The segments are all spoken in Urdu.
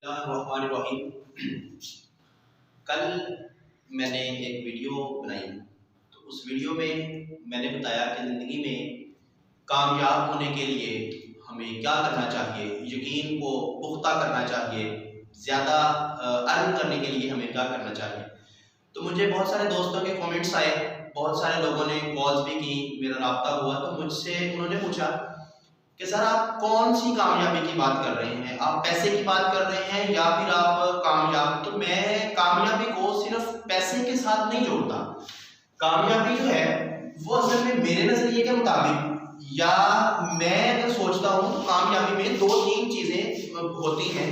الرحمن الرحیم۔ کل میں نے ایک ویڈیو بنائی تو اس ویڈیو میں میں نے بتایا کہ زندگی میں کامیاب ہونے کے لیے ہمیں کیا کرنا چاہیے، یقین کو پختہ کرنا چاہیے، زیادہ ارن کرنے کے لیے ہمیں کیا کرنا چاہیے۔ تو مجھے بہت سارے دوستوں کے کامنٹس آئے، بہت سارے لوگوں نے کالز بھی کی، میرا رابطہ ہوا تو مجھ سے انہوں نے پوچھا کہ سر آپ کون سی کامیابی کی بات کر رہے ہیں، آپ پیسے کی بات کر رہے ہیں یا پھر آپ کامیاب؟ تو میں کامیابی کو صرف پیسے کے ساتھ نہیں جوڑتا۔ کامیابی جو ہے وہ اصل میں میرے نظریے کے مطابق یا میں اگر سوچتا ہوں تو کامیابی میں دو تین چیزیں ہوتی ہیں۔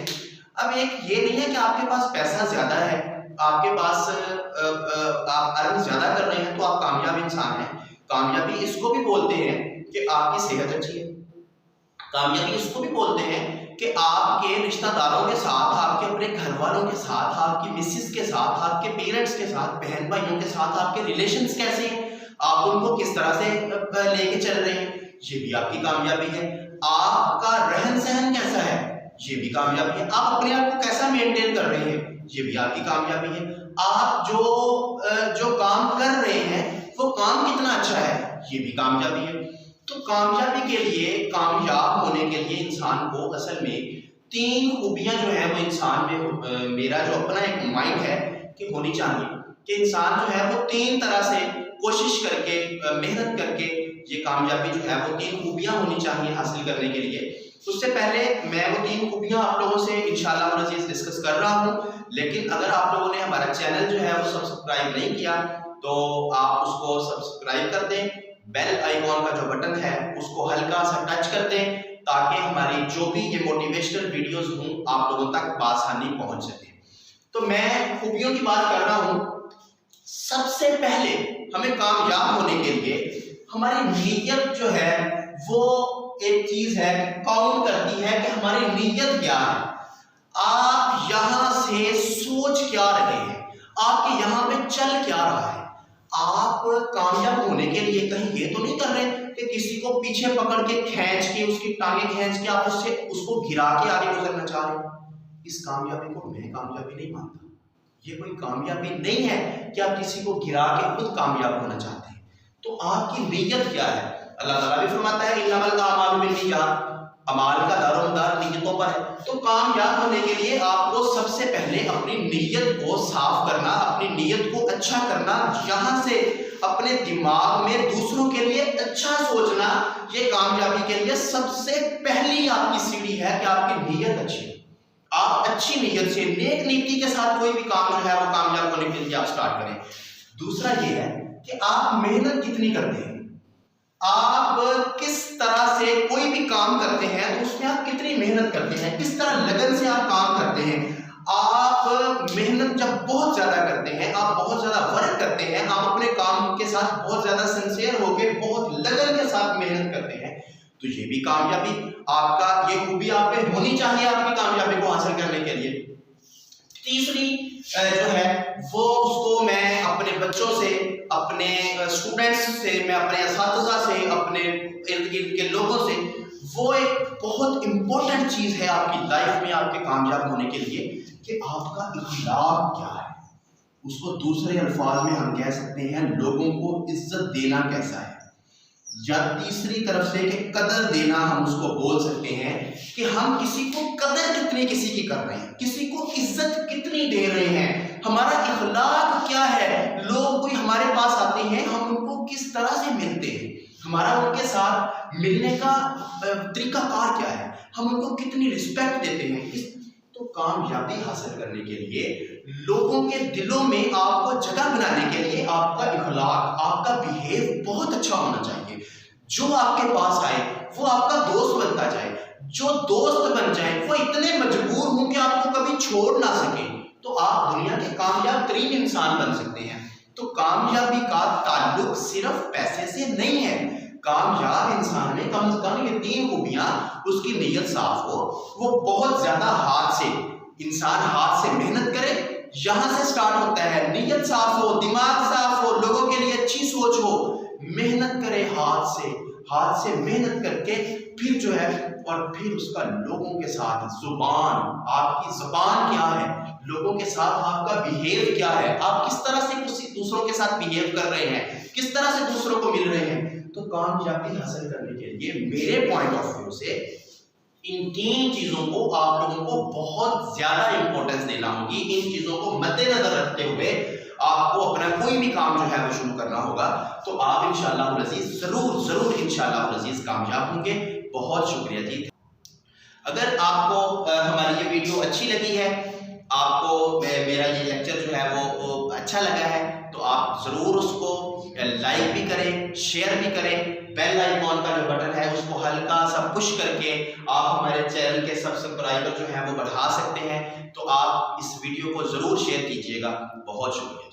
اب ایک یہ نہیں ہے کہ آپ کے پاس پیسہ زیادہ ہے، آپ کے پاس آپ ارن زیادہ کر رہے ہیں تو آپ کامیاب انسان ہیں۔ کامیابی اس کو بھی بولتے ہیں کہ آپ کی صحت اچھی ہے، کامیابی اس کو بھی بولتے ہیں کہ آپ کے رشتہ داروں کے ساتھ، آپ کے اپنے گھر والوں کے ساتھ، آپ کی مسز کے ساتھ، آپ کے پیرنٹس کے ساتھ، بہن بھائیوں کے ساتھ آپ کے ریلیشنز کیسے ہیں، آپ ان کو کس طرح سے لے کے چل رہے ہیں، یہ بھی آپ کی کامیابی ہے۔ آپ کا رہن سہن کیسا ہے، یہ بھی کامیابی ہے۔ آپ اپنے آپ کو کیسا مینٹین کر رہے ہیں، یہ بھی آپ کی کامیابی ہے۔ آپ جو کام کر رہے ہیں وہ کام کتنا اچھا ہے، یہ بھی کامیابی ہے۔ تو کامیابی کے لیے، کامیاب ہونے کے لیے انسان کو اصل میں تین خوبیاں جو ہیں وہ انسان میں، میرا جو اپنا ایک مائنڈ ہے کہ ہونی چاہیے کہ انسان جو ہے وہ تین طرح سے کوشش کر کے، محنت کر کے یہ کامیابی جو ہے وہ تین خوبیاں ہونی چاہیے حاصل کرنے کے لیے۔ اس سے پہلے میں وہ تین خوبیاں آپ لوگوں سے انشاءاللہ العزیز ڈسکس کر رہا ہوں، لیکن اگر آپ لوگوں نے ہمارا چینل جو ہے وہ سبسکرائب نہیں کیا تو آپ اس کو سبسکرائب کر دیں، بیل آئیکن کا جو بٹن ہے اس کو ہلکا سا ٹچ کر دیں تاکہ ہماری جو بھی یہ موٹیویشنل ویڈیوز ہوں آپ لوگوں تک بآسانی پہنچ سکیں۔ تو میں خوبیوں کی بات کر رہا ہوں۔ سب سے پہلے ہمیں کامیاب ہونے کے لیے ہماری نیت جو ہے وہ ایک چیز ہے، کاؤنٹ کرتی ہے کہ ہماری نیت کیا ہے، آپ یہاں سے سوچ کیا رہے ہیں، آپ کے یہاں پہ چل کیا رہا ہے۔ آپ کامیاب ہونے کے لیے کہیں یہ تو نہیں کر رہے کہ کسی کو پیچھے پکڑ کے کھینچ کے، اس کی ٹانگیں کھینچ کے آپ اس کو گرا کے آگے گزرنا چاہ رہے ہیں۔ اس کامیابی کو میں کامیابی نہیں مانتا۔ یہ کوئی کامیابی نہیں ہے کہ آپ کسی کو گرا کے خود کامیاب ہونا چاہتے ہیں۔ تو آپ کی نیت کیا ہے؟ اللہ تعالیٰ بھی فرماتا ہے انما الاعمال بالنیات، اعمال کا دار و مدار نیتوں پر ہے۔ تو کامیاب ہونے کے لیے آپ کو سب سے پہلے اپنی نیت کو صاف کرنا، اپنی نیت کو اچھا کرنا، یہاں سے اپنے دماغ میں دوسروں کے لیے اچھا سوچنا، یہ کامیابی کے لیے سب سے پہلی آپ کی سیڑھی ہے کہ آپ کی نیت اچھی ہے۔ آپ اچھی نیت سے، نیک نیتی کے ساتھ کوئی بھی کام جو ہے وہ کامیاب ہونے کے لیے آپ سٹارٹ کریں۔ دوسرا یہ ہے کہ آپ محنت کتنی کرتے ہیں، آپ کس طرح سے کوئی بھی کام کرتے ہیں تو اس میں آپ کتنی محنت کرتے ہیں، کس طرح لگن سے آپ کام کرتے ہیں۔ آپ محنت جب بہت زیادہ کرتے ہیں، آپ بہت زیادہ ورک کرتے ہیں، آپ اپنے کام کے ساتھ بہت زیادہ سنسیئر ہو کے بہت لگن کے ساتھ محنت کرتے ہیں تو یہ بھی کامیابی آپ کا، یہ خوبی آپ میں ہونی چاہیے آپ کی کامیابی کو حاصل کرنے کے لیے۔ تیسری جو ہے وہ اس کو میں اپنے بچوں سے، اپنے اسٹوڈنٹس سے، میں اپنے اساتذہ سے، اپنے ارد گرد کے لوگوں سے، وہ ایک بہت امپورٹنٹ چیز ہے آپ کی لائف میں، آپ کے کامیاب ہونے کے لیے کہ آپ کا اخلاق کیا ہے۔ اس کو دوسرے الفاظ میں ہم کہہ سکتے ہیں لوگوں کو عزت دینا کیسا ہے، یا تیسری طرف سے کہ قدر دینا ہم اس کو بول سکتے ہیں کہ ہم کسی کو قدر کتنی کسی کی کر رہے ہیں، کسی کو عزت کتنی دے رہے ہیں، ہمارا اخلاق کیا ہے۔ لوگ کوئی ہمارے پاس آتے ہیں، ہم ان کو کس طرح سے ملتے ہیں، ہمارا ان کے ساتھ ملنے کا طریقہ کار کیا ہے، ہم ان کو کتنی رسپیکٹ دیتے ہیں۔ تو کامیابی حاصل کرنے کے لیے لوگوں کے دلوں میں آپ کو جگہ بنانے کے لیے آپ کا اخلاق، آپ کا بیہیو بہت اچھا ہونا چاہیے۔ جو آپ کے پاس آئے وہ آپ کا دوست بنتا جائے، جو دوست بن جائیں وہ اتنے مجبور ہوں کہ آپ کو کبھی چھوڑ نہ سکیں، تو آپ دنیا کے کامیاب ترین انسان بن سکتے ہیں۔ تو کامیابی کا تعلق صرف پیسے سے نہیں ہے۔ کامیاب انسان میں کم از کم یہ تین خوبیاں، اس کی نیت صاف ہو، وہ بہت زیادہ انسان ہاتھ سے محنت کرے، یہاں سے سٹارٹ ہوتا ہے۔ نیت صاف ہو، دماغ صاف ہو، لوگوں کے لیے اچھی سوچ ہو، محنت کرے ہاتھ سے، ہاتھ سے محنت کر کے پھر جو ہے اور پھر اس کا لوگوں کے ساتھ زبان، آپ کی زبان کیا ہے، لوگوں کے ساتھ آپ کا بیہیو کیا ہے، آپ کس طرح سے دوسروں کے ساتھ بیہیو کر رہے ہیں، کس طرح سے دوسروں کو مل رہے ہیں. تو کامیابی حاصل کرنے کے لیے میرے پوائنٹ آف ویو سے ان 3 چیزوں کو آپ لوگوں کو بہت زیادہ امپورٹنس دینا ہوگی. ان چیزوں کو مد نظر رکھتے ہوئے آپ کو اپنا کوئی بھی کام جو ہے وہ شروع کرنا ہوگا. تو آپ انشاءاللہ العزیز ضرور انشاءاللہ العزیز کامیاب ہوں گے. بہت شکریہ جی. اگر آپ کو ہماری یہ ویڈیو اچھی لگی ہے، آپ کو میرا یہ لیکچر جو ہے وہ اچھا لگا ہے، تو آپ ضرور اس کو لائک بھی کریں، شیئر بھی کریں. بیل آئیکن کا جو بٹن ہے اس کو ہلکا سا پش کر کے آپ ہمارے چینل کے سبسکرائبر جو ہیں وہ بڑھا سکتے ہیں. تو آپ اس ویڈیو کو ضرور شیئر کیجیے گا. بہت شکریہ.